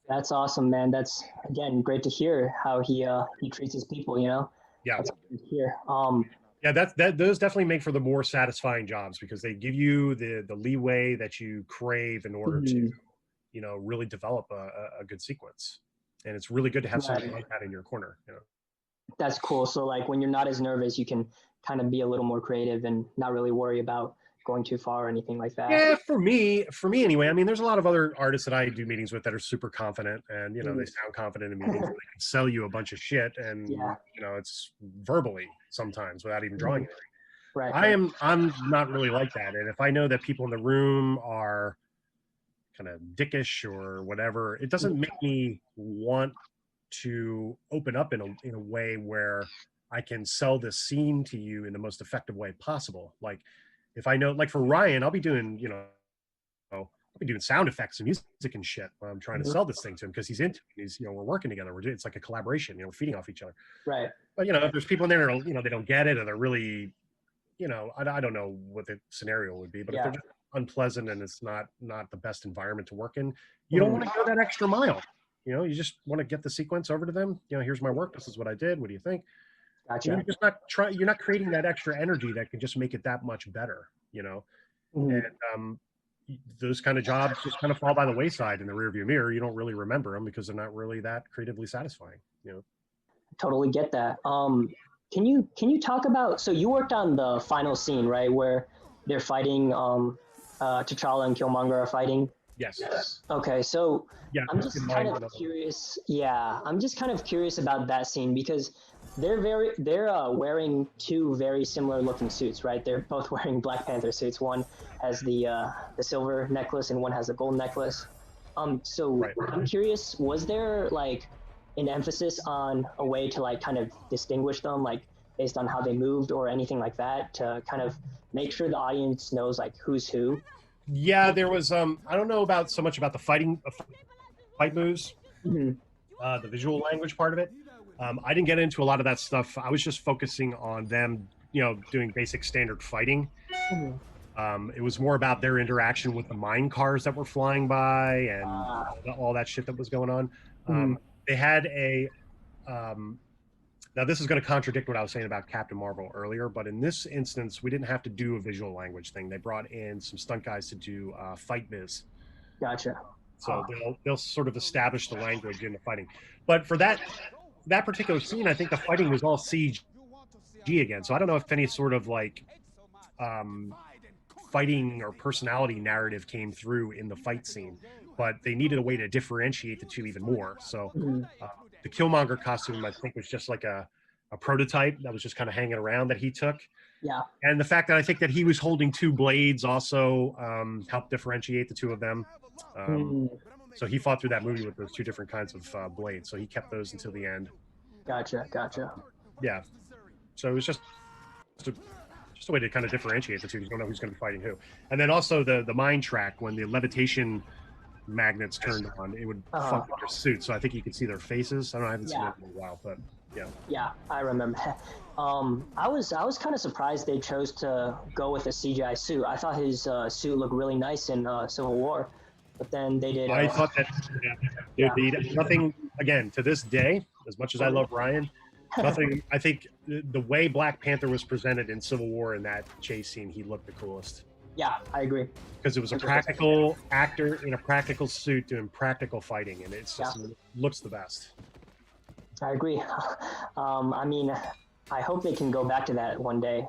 That's awesome, man. That's again great to hear how he treats his people. Yeah. That's great to hear. Yeah, those definitely make for the more satisfying jobs because they give you the leeway that you crave in order to, Mhm. really develop a good sequence. And it's really good to have somebody Right. like that in your corner. That's cool. So like when you're not as nervous, you can kind of be a little more creative and not really worry about going too far or anything like that. Yeah, for me anyway. I mean, there's a lot of other artists that I do meetings with that are super confident, and they Mhm. sound confident in meetings. And they can sell you a bunch of shit, and Yeah. it's verbally sometimes without even drawing Mhm. anything. Right. I'm not really like that, and if I know that people in the room are kind of dickish or whatever, it doesn't make me want to open up in a way where I can sell this scene to you in the most effective way possible. Like if I know, like for Ryan, I'll be doing, I'll be doing sound effects and music and shit when I'm trying to Mhm. sell this thing to him because he's into it. We're working together. We're doing, it's like a collaboration, we're feeding off each other. Right. But, if there's people in there that are, they don't get it or they're really, I don't know what the scenario would be, but if they're Yeah. just unpleasant and it's not the best environment to work in, you don't Mhm. want to go that extra mile. You just want to get the sequence over to them. Here's my work. This is what I did. What do you think? You're Gotcha. just not try. You're not creating that extra energy that can just make it that much better. And Mhm. those kind of jobs just kind of fall by the wayside in the rearview mirror. You don't really remember them because they're not really that creatively satisfying. Totally get that. Can you talk about? So you worked on the final scene, right, where they're fighting. T'Challa and Killmonger are fighting. Yes. Okay, so Yeah. I'm In just kind mind, of curious. Yeah, I'm just kind of curious about that scene because they're wearing two very similar looking suits, right? They're both wearing Black Panther suits. One has the silver necklace and one has a gold necklace. So right. I'm curious, was there like an emphasis on a way to like kind of distinguish them, like based on how they moved or anything like that, to kind of make sure the audience knows like who's who? Yeah, there was. I don't know about so much about the fight moves, Mhm. the visual language part of it. I didn't get into a lot of that stuff. I was just focusing on them, doing basic standard fighting. Mhm. It was more about their interaction with the mine cars that were flying by and Uh, all that shit that was going on. mhm. They had a um, now this is going to contradict what I was saying about Captain Marvel earlier, but in this instance, we didn't have to do a visual language thing. They brought in some stunt guys to do fight biz, Gotcha. so Huh. they'll sort of establish the language in the fighting. But for that particular scene, I think the fighting was all CG again. So I don't know if any sort of like um, fighting or personality narrative came through in the fight scene, but they needed a way to differentiate the two even more. So Mhm. uh, the Killmonger costume, I think, was just like a prototype that was just kind of hanging around that he took. Yeah. And the fact that I think that he was holding two blades also helped differentiate the two of them. Um, Mhm. so he fought through that movie with those two different kinds of blades. So he kept those until the end. Gotcha. Gotcha. Yeah. So it was a, just a way to kind of differentiate the two. You don't know who's going to be fighting who. And then also the mine track when the levitation magnets turned on, it would Uh-huh. fuck with their suits. So I think you could see their faces. I don't know. I haven't seen Yeah. it in a while, but yeah. Yeah. I remember. I was kind of surprised they chose to go with a CGI suit. I thought his suit looked really nice in Civil War, but then they did. I thought that, yeah, Yeah. dude, nothing, again, to this day, as much as I love Ryan, nothing, I think the way Black Panther was presented in Civil War in that chase scene, he looked the coolest Yeah. I agree. because it was a 100%. practical actor in a practical suit doing practical fighting, and it's Yeah. just looks the best. I agree. I mean, I hope they can go back to that one day.